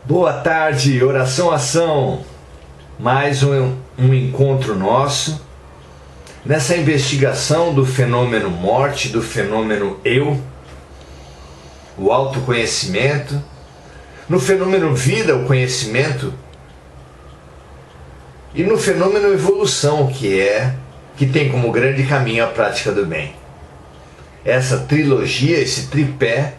Boa tarde, Oração Ação, mais um encontro nosso, nessa investigação do fenômeno morte, do fenômeno eu, o autoconhecimento, no fenômeno vida, o conhecimento, e no fenômeno evolução, que tem como grande caminho a prática do bem. Essa trilogia, esse tripé,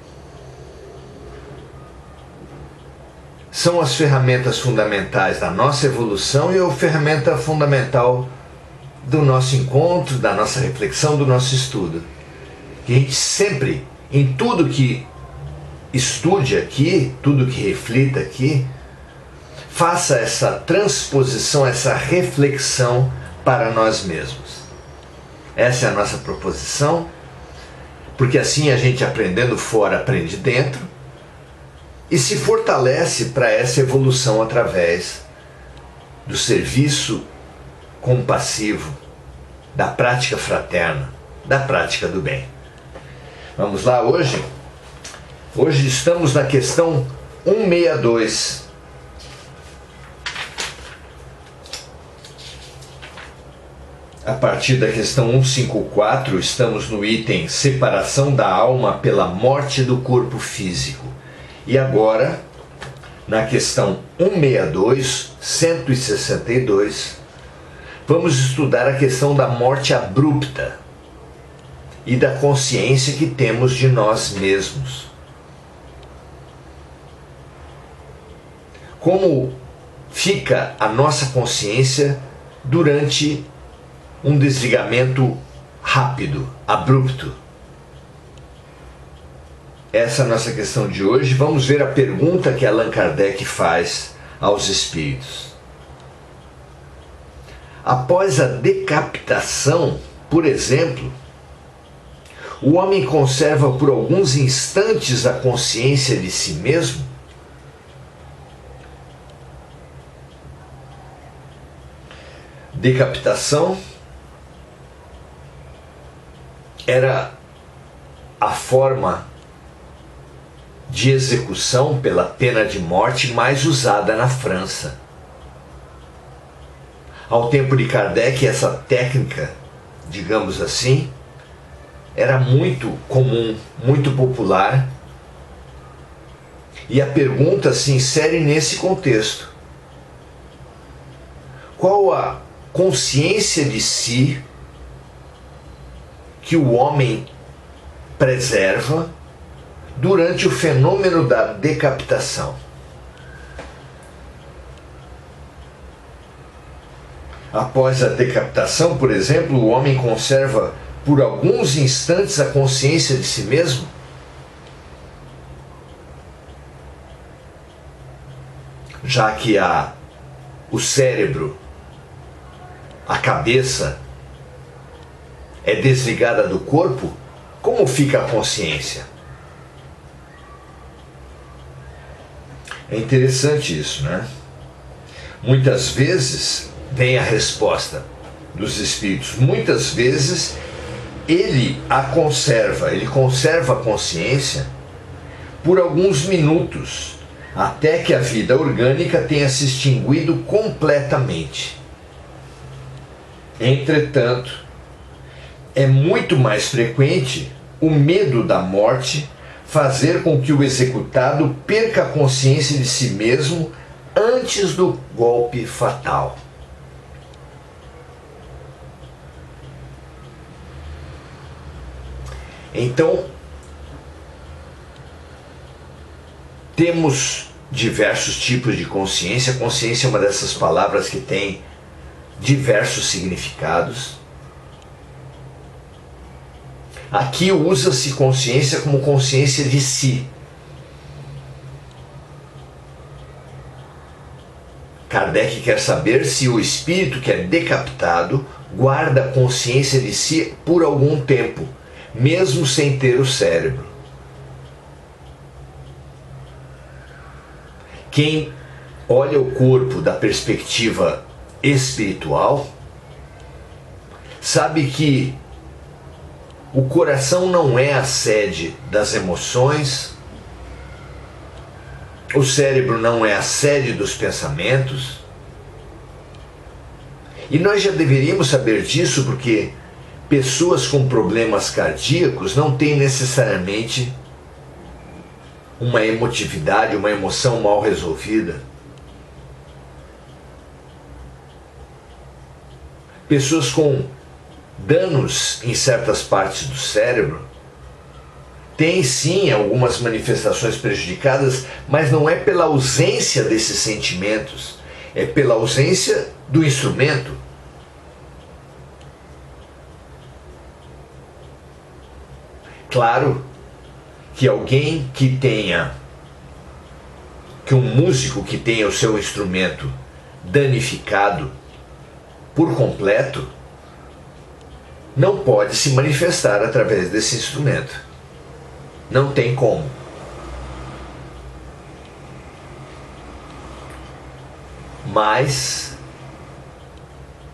são as ferramentas fundamentais da nossa evolução e a ferramenta fundamental do nosso encontro, da nossa reflexão, do nosso estudo. Que a gente sempre, em tudo que estude aqui, tudo que reflita aqui, faça essa transposição, essa reflexão para nós mesmos. Essa é a nossa proposição, porque assim a gente aprendendo fora, aprende dentro, e se fortalece para essa evolução através do serviço compassivo, da prática fraterna, da prática do bem. Vamos lá hoje? Hoje estamos na questão 162. A partir da questão 154, estamos no item separação da alma pela morte do corpo físico. E agora, na questão 162, 162, vamos estudar a questão da morte abrupta e da consciência que temos de nós mesmos. Como fica a nossa consciência durante um desligamento rápido, abrupto? Essa é a nossa questão de hoje. Vamos ver a pergunta que Allan Kardec faz aos espíritos. Após a decapitação, por exemplo, o homem conserva por alguns instantes a consciência de si mesmo? Decapitação era a forma de execução pela pena de morte mais usada na França. Ao tempo de Kardec, essa técnica, digamos assim, era muito comum, muito popular. E a pergunta se insere nesse contexto. Qual a consciência de si que o homem preserva durante o fenômeno da decapitação? Após a decapitação, por exemplo, o homem conserva por alguns instantes a consciência de si mesmo? Já que o cérebro, a cabeça, é desligada do corpo, como fica a consciência? É interessante isso, né? Muitas vezes vem a resposta dos espíritos. Muitas vezes ele conserva a consciência por alguns minutos, até que a vida orgânica tenha se extinguido completamente. Entretanto, é muito mais frequente o medo da morte fazer com que o executado perca a consciência de si mesmo antes do golpe fatal. Então, temos diversos tipos de consciência. Consciência é uma dessas palavras que tem diversos significados. Aqui usa-se consciência como consciência de si. Kardec quer saber se o espírito que é decapitado guarda consciência de si por algum tempo, mesmo sem ter o cérebro. Quem olha o corpo da perspectiva espiritual sabe que o coração não é a sede das emoções, O cérebro não é a sede dos pensamentos. E nós já deveríamos saber disso porque pessoas com problemas cardíacos não têm necessariamente uma emotividade, uma emoção mal resolvida. Pessoas com danos em certas partes do cérebro têm sim algumas manifestações prejudicadas, mas não é pela ausência desses sentimentos, é pela ausência do instrumento. Claro que alguém que um músico que tenha o seu instrumento danificado por completo, não pode se manifestar através desse instrumento. Não tem como. Mas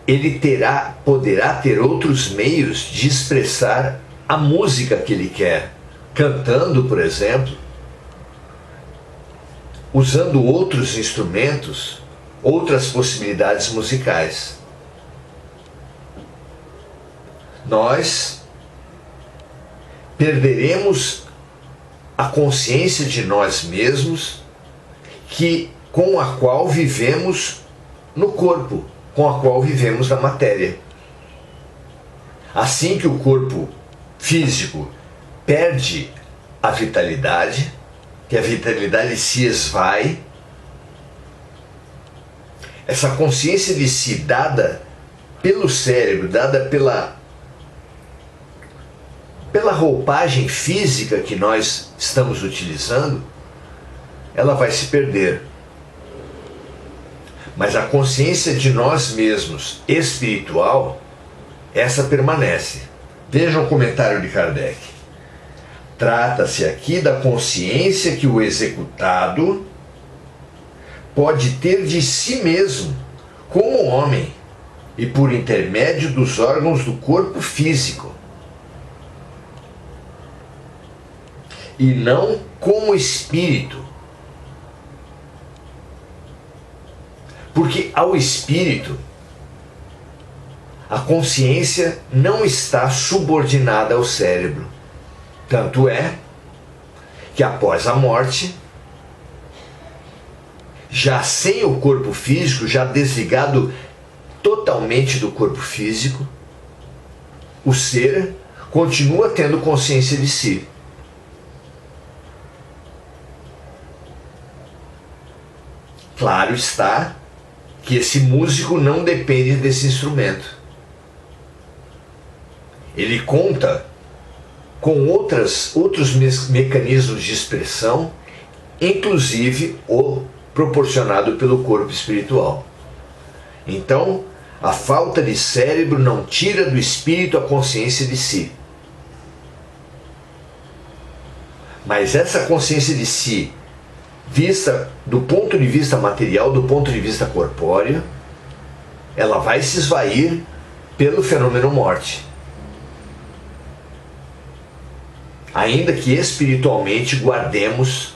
ele poderá ter outros meios de expressar a música que ele quer, cantando, por exemplo, usando outros instrumentos, outras possibilidades musicais. Nós perderemos a consciência de nós mesmos com a qual vivemos no corpo, com a qual vivemos na matéria. Assim que o corpo físico perde a vitalidade, que a vitalidade se esvai, essa consciência de si dada pelo cérebro, dada pela roupagem física que nós estamos utilizando, ela vai se perder. Mas a consciência de nós mesmos, espiritual, essa permanece. Veja o comentário de Kardec. Trata-se aqui da consciência que o executado pode ter de si mesmo, como homem, e por intermédio dos órgãos do corpo físico, e não como espírito. Porque ao espírito, a consciência não está subordinada ao cérebro. Tanto é que após a morte, já sem o corpo físico, já desligado totalmente do corpo físico, o ser continua tendo consciência de si. Claro está que esse músico não depende desse instrumento. Ele conta com outros mecanismos de expressão, inclusive o proporcionado pelo corpo espiritual. Então, a falta de cérebro não tira do espírito a consciência de si. Mas essa consciência de si, vista do ponto de vista material, do ponto de vista corpóreo, ela vai se esvair pelo fenômeno morte. Ainda que espiritualmente guardemos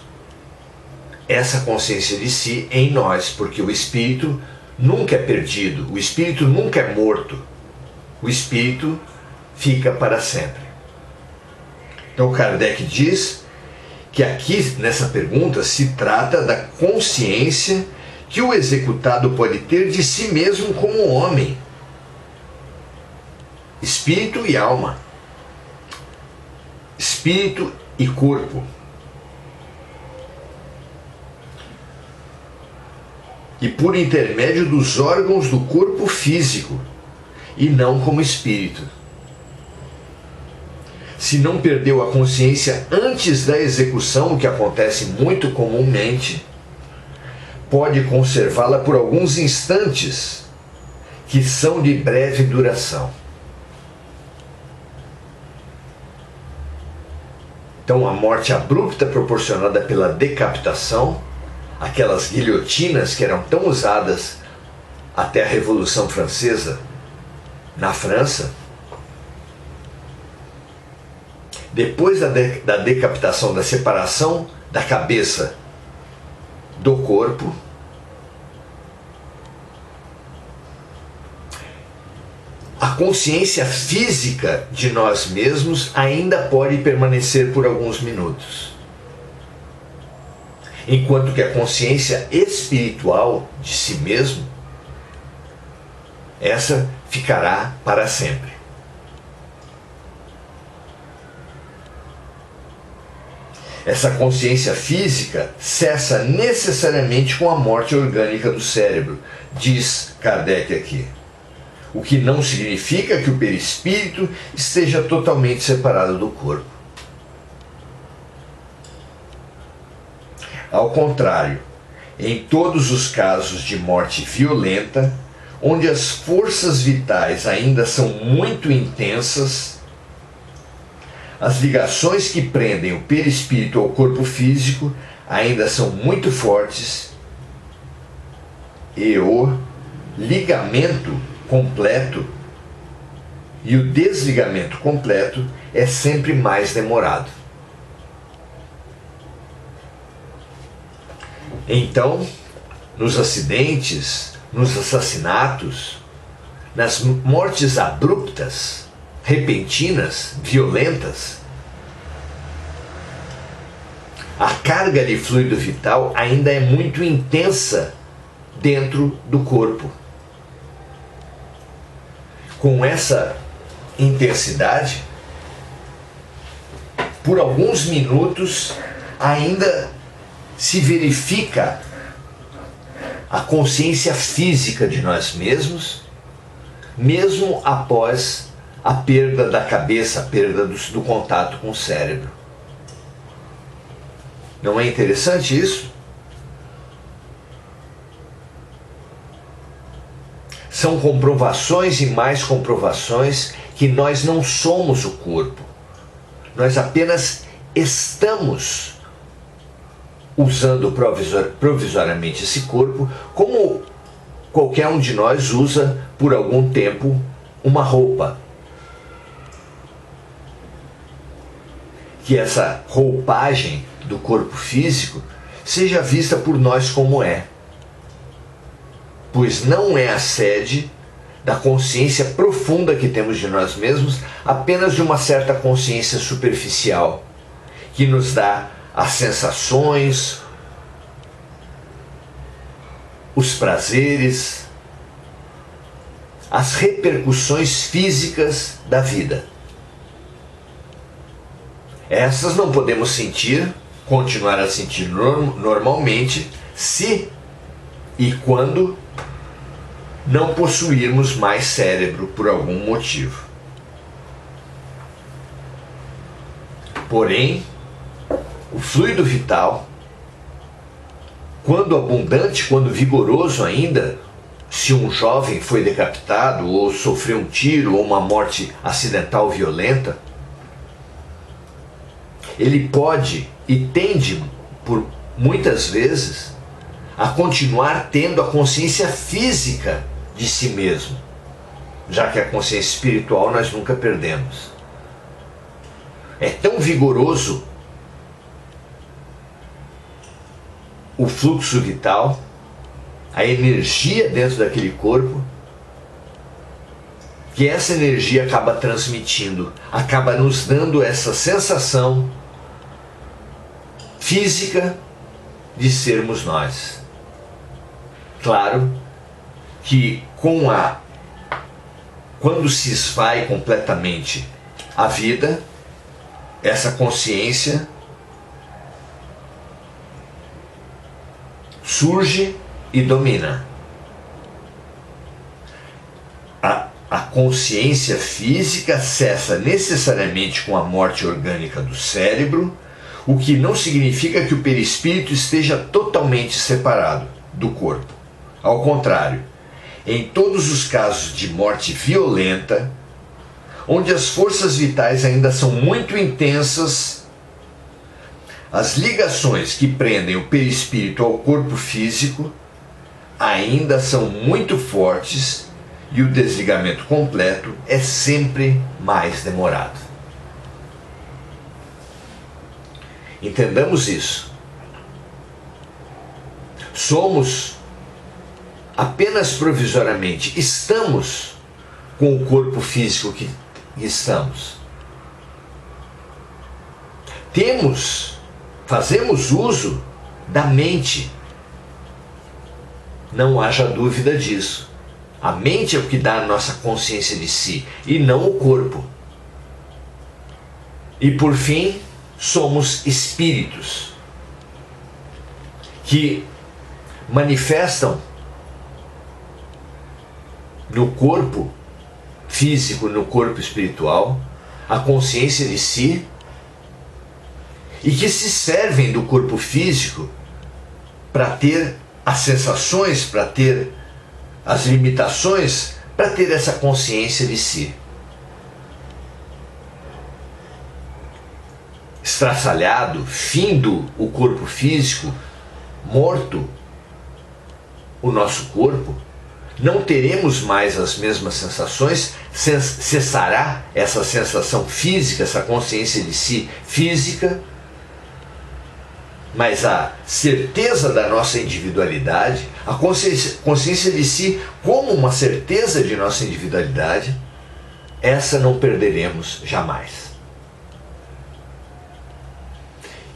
essa consciência de si em nós, porque o espírito nunca é perdido, o espírito nunca é morto, o espírito fica para sempre. Então Kardec diz que aqui nessa pergunta se trata da consciência que o executado pode ter de si mesmo como homem, espírito e alma, espírito e corpo. E por intermédio dos órgãos do corpo físico, e não como espírito. Se não perdeu a consciência antes da execução, o que acontece muito comumente, pode conservá-la por alguns instantes, que são de breve duração. Então, a morte abrupta proporcionada pela decapitação, aquelas guilhotinas que eram tão usadas até a Revolução Francesa na França, depois da decapitação, da separação da cabeça do corpo, a consciência física de nós mesmos ainda pode permanecer por alguns minutos, enquanto que a consciência espiritual de si mesmo, essa ficará para sempre. Essa consciência física cessa necessariamente com a morte orgânica do cérebro, diz Kardec aqui. O que não significa que o perispírito esteja totalmente separado do corpo. Ao contrário, em todos os casos de morte violenta, onde as forças vitais ainda são muito intensas, as ligações que prendem o perispírito ao corpo físico ainda são muito fortes e o ligamento completo e o desligamento completo é sempre mais demorado. Então, nos acidentes, nos assassinatos, nas mortes abruptas, repentinas, violentas, a carga de fluido vital ainda é muito intensa dentro do corpo. Com essa intensidade, por alguns minutos ainda se verifica a consciência física de nós mesmos, mesmo após a perda da cabeça, a perda do contato com o cérebro. Não é interessante isso? São comprovações e mais comprovações que nós não somos o corpo. Nós apenas estamos usando provisoriamente esse corpo, como qualquer um de nós usa por algum tempo uma roupa. Que essa roupagem do corpo físico seja vista por nós como é, pois não é a sede da consciência profunda que temos de nós mesmos, apenas de uma certa consciência superficial, que nos dá as sensações, os prazeres, as repercussões físicas da vida. Essas não podemos sentir, continuar a sentir normalmente, se e quando não possuirmos mais cérebro por algum motivo. Porém, o fluido vital, quando abundante, quando vigoroso ainda, se um jovem foi decapitado ou sofreu um tiro ou uma morte acidental violenta, ele pode e tende, por muitas vezes, a continuar tendo a consciência física de si mesmo, já que a consciência espiritual nós nunca perdemos. É tão vigoroso o fluxo vital, a energia dentro daquele corpo, que essa energia acaba transmitindo, acaba nos dando essa sensação física de sermos nós. Claro que quando se esvai completamente a vida, essa consciência surge e domina. A consciência física cessa necessariamente com a morte orgânica do cérebro, o que não significa que o perispírito esteja totalmente separado do corpo. Ao contrário, em todos os casos de morte violenta, onde as forças vitais ainda são muito intensas, as ligações que prendem o perispírito ao corpo físico ainda são muito fortes e o desligamento completo é sempre mais demorado. Entendamos isso. Somos apenas provisoriamente, estamos com o corpo físico que estamos. Fazemos uso da mente. Não haja dúvida disso. A mente é o que dá a nossa consciência de si, e não o corpo. E por fim, somos espíritos que manifestam no corpo físico, no corpo espiritual, a consciência de si, e que se servem do corpo físico para ter as sensações, para ter as limitações, para ter essa consciência de si. Estraçalhado, findo o corpo físico, morto o nosso corpo, não teremos mais as mesmas sensações, cessará essa sensação física, essa consciência de si física, mas a certeza da nossa individualidade, a consciência de si como uma certeza de nossa individualidade, essa não perderemos jamais.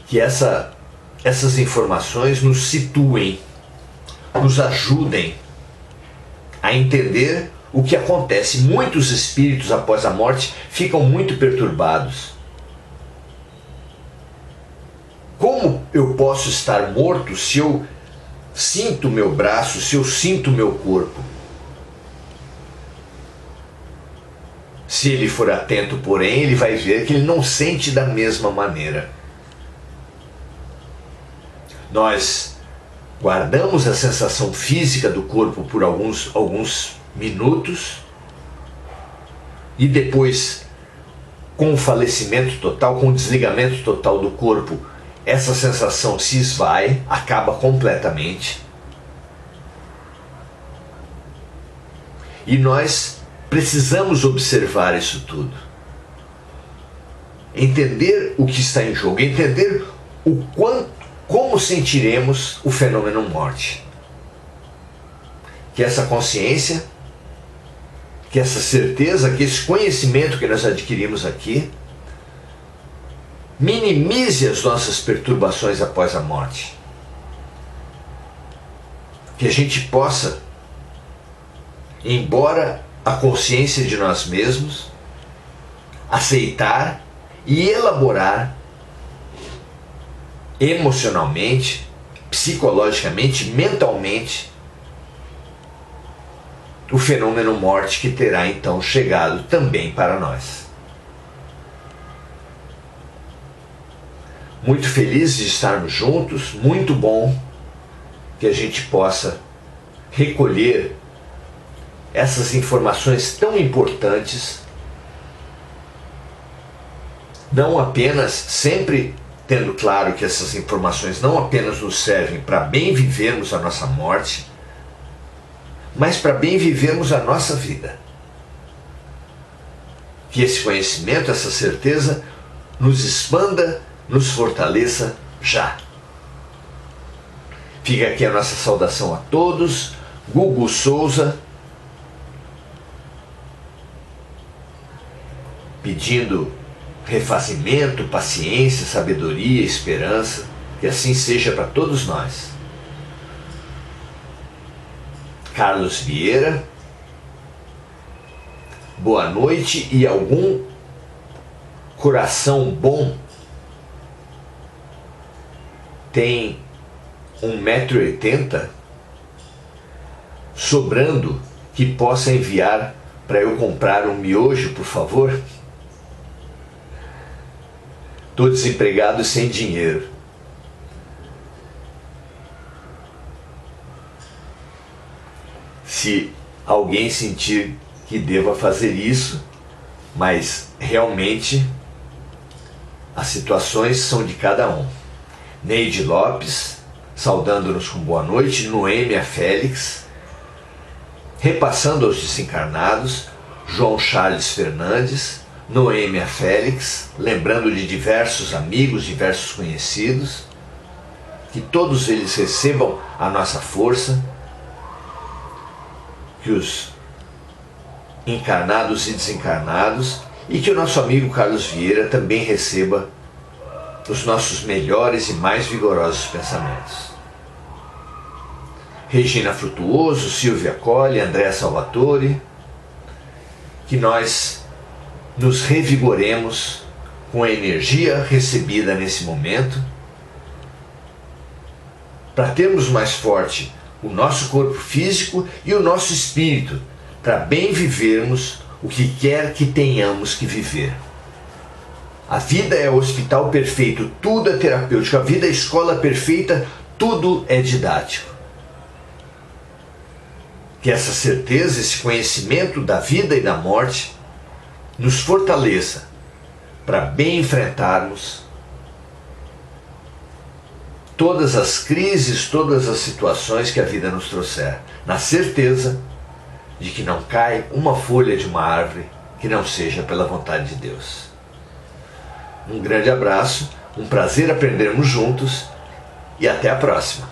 Que essas informações nos situem, nos ajudem a entender o que acontece. Muitos espíritos após a morte ficam muito perturbados. Como eu posso estar morto se eu sinto meu braço, se eu sinto meu corpo? Se ele for atento, porém, ele vai ver que ele não sente da mesma maneira. Nós guardamos a sensação física do corpo por alguns minutos e depois, com o falecimento total, com o desligamento total do corpo, essa sensação se esvai, acaba completamente. E nós precisamos observar isso tudo. Entender o que está em jogo, entender como sentiremos o fenômeno morte. Que essa consciência, que essa certeza, que esse conhecimento que nós adquirimos aqui, minimize as nossas perturbações após a morte. Que a gente possa, embora a consciência de nós mesmos, aceitar e elaborar emocionalmente, psicologicamente, mentalmente, o fenômeno morte que terá então chegado também para nós. Muito feliz de estarmos juntos, muito bom que a gente possa recolher essas informações tão importantes, não apenas, sempre tendo claro que essas informações não apenas nos servem para bem vivermos a nossa morte, mas para bem vivermos a nossa vida. Que esse conhecimento, essa certeza, nos expanda, nos fortaleça já. Fica aqui a nossa saudação a todos. Gugu Souza, pedindo refazimento, paciência, sabedoria, esperança, que assim seja para todos nós. Carlos Vieira, boa noite e algum coração bom tem 1,80 m sobrando que possa enviar para eu comprar um miojo, por favor? Estou desempregado e sem dinheiro. Se alguém sentir que deva fazer isso, mas realmente as situações são de cada um. Neide Lopes, saudando-nos com boa noite. Noêmia Félix, repassando aos desencarnados. João Charles Fernandes, Noêmia Félix, lembrando de diversos amigos, diversos conhecidos, que todos eles recebam a nossa força, que os encarnados e desencarnados, e que o nosso amigo Carlos Vieira também receba os nossos melhores e mais vigorosos pensamentos. Regina Frutuoso, Silvia Colli, André Salvatore, que nós nos revigoremos com a energia recebida nesse momento, para termos mais forte o nosso corpo físico e o nosso espírito, para bem vivermos o que quer que tenhamos que viver. A vida é o hospital perfeito, tudo é terapêutico. A vida é a escola perfeita, tudo é didático. Que essa certeza, esse conhecimento da vida e da morte nos fortaleça para bem enfrentarmos todas as crises, todas as situações que a vida nos trouxer, na certeza de que não cai uma folha de uma árvore que não seja pela vontade de Deus. Um grande abraço, um prazer aprendermos juntos e até a próxima.